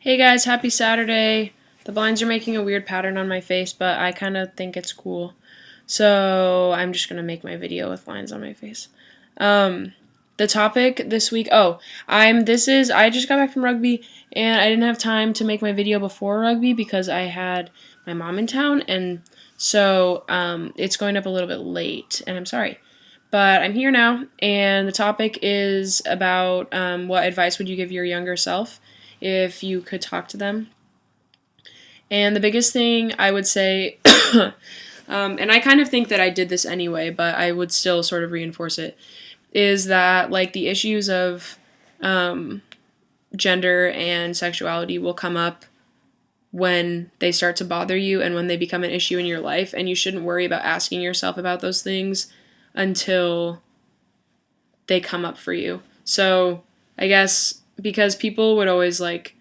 Hey guys, happy Saturday. The blinds are making a weird pattern on my face, but I kind of think it's cool. So I'm just going to make my video with lines on my face. The topic this week, I just got back from rugby and I didn't have time to make my video before rugby because I had my mom in town, and so it's going up a little bit late, and I'm sorry. But I'm here now, and the topic is about what advice would you give your younger self if you could talk to them. And the biggest thing I would say, and I kind of think that I did this anyway, but I would still sort of reinforce it, is that like the issues of gender and sexuality will come up when they start to bother you and when they become an issue in your life, and you shouldn't worry about asking yourself about those things until they come up for you. So I guess because people would always like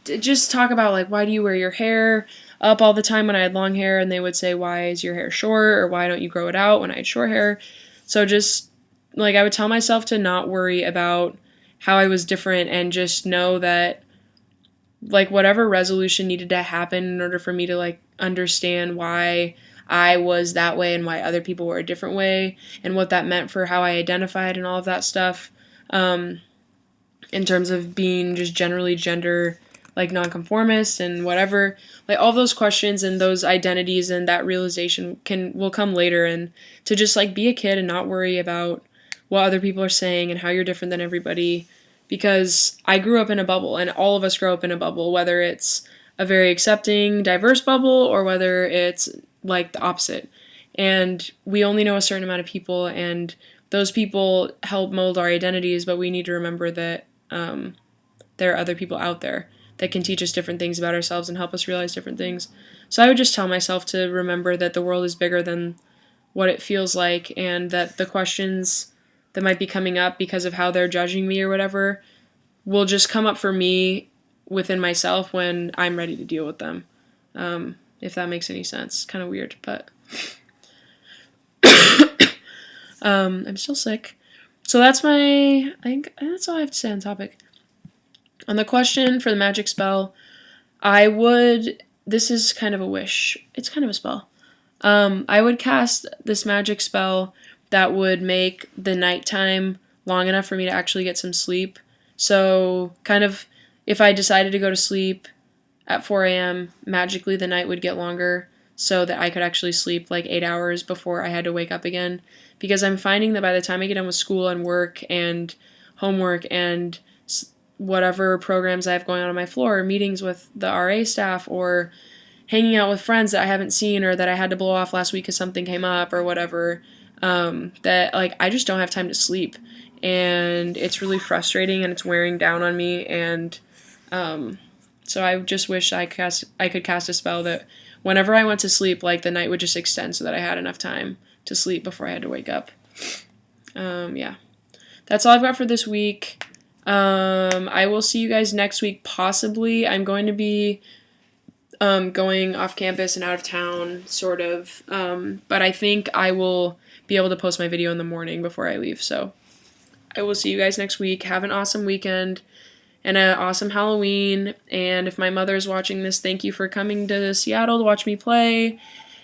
just talk about like, why do you wear your hair up all the time when I had long hair, and they would say, why is your hair short, or why don't you grow it out when I had short hair. So just like I would tell myself to not worry about how I was different and just know that like whatever resolution needed to happen in order for me to like understand why I was that way and why other people were a different way and what that meant for how I identified and all of that stuff, in terms of being just generally gender like nonconformist and whatever, like all those questions and those identities and that realization will come later, and to just like be a kid and not worry about what other people are saying and how you're different than everybody, because I grew up in a bubble, and all of us grow up in a bubble, whether it's a very accepting, diverse bubble or whether it's like the opposite. And we only know a certain amount of people, and those people help mold our identities, but we need to remember that there are other people out there that can teach us different things about ourselves and help us realize different things. So I would just tell myself to remember that the world is bigger than what it feels like, and that the questions that might be coming up because of how they're judging me or whatever will just come up for me within myself when I'm ready to deal with them. If that makes any sense. Kind of weird, but I'm still sick. So I think that's all I have to say on the topic. On the question for the magic spell, this is kind of a wish. It's kind of a spell. I would cast this magic spell that would make the nighttime long enough for me to actually get some sleep. So kind of if I decided to go to sleep at 4 a.m., magically the night would get longer so that I could actually sleep like 8 hours before I had to wake up again. Because I'm finding that by the time I get done with school and work and homework and whatever programs I have going on my floor, meetings with the RA staff, or hanging out with friends that I haven't seen or that I had to blow off last week because something came up or whatever, that like I just don't have time to sleep, and it's really frustrating and it's wearing down on me. And so I just wish I could cast a spell that whenever I went to sleep, like the night would just extend so that I had enough time to sleep before I had to wake up. Yeah, that's all I've got for this week. I will see you guys next week, possibly. I'm going to be going off campus and out of town, sort of. But I think I will be able to post my video in the morning before I leave. So I will see you guys next week. Have an awesome weekend and an awesome Halloween. And if my mother is watching this, thank you for coming to Seattle to watch me play.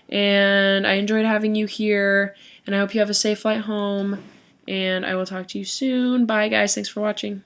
And I enjoyed having you here. And I hope you have a safe flight home. And I will talk to you soon. Bye, guys. Thanks for watching.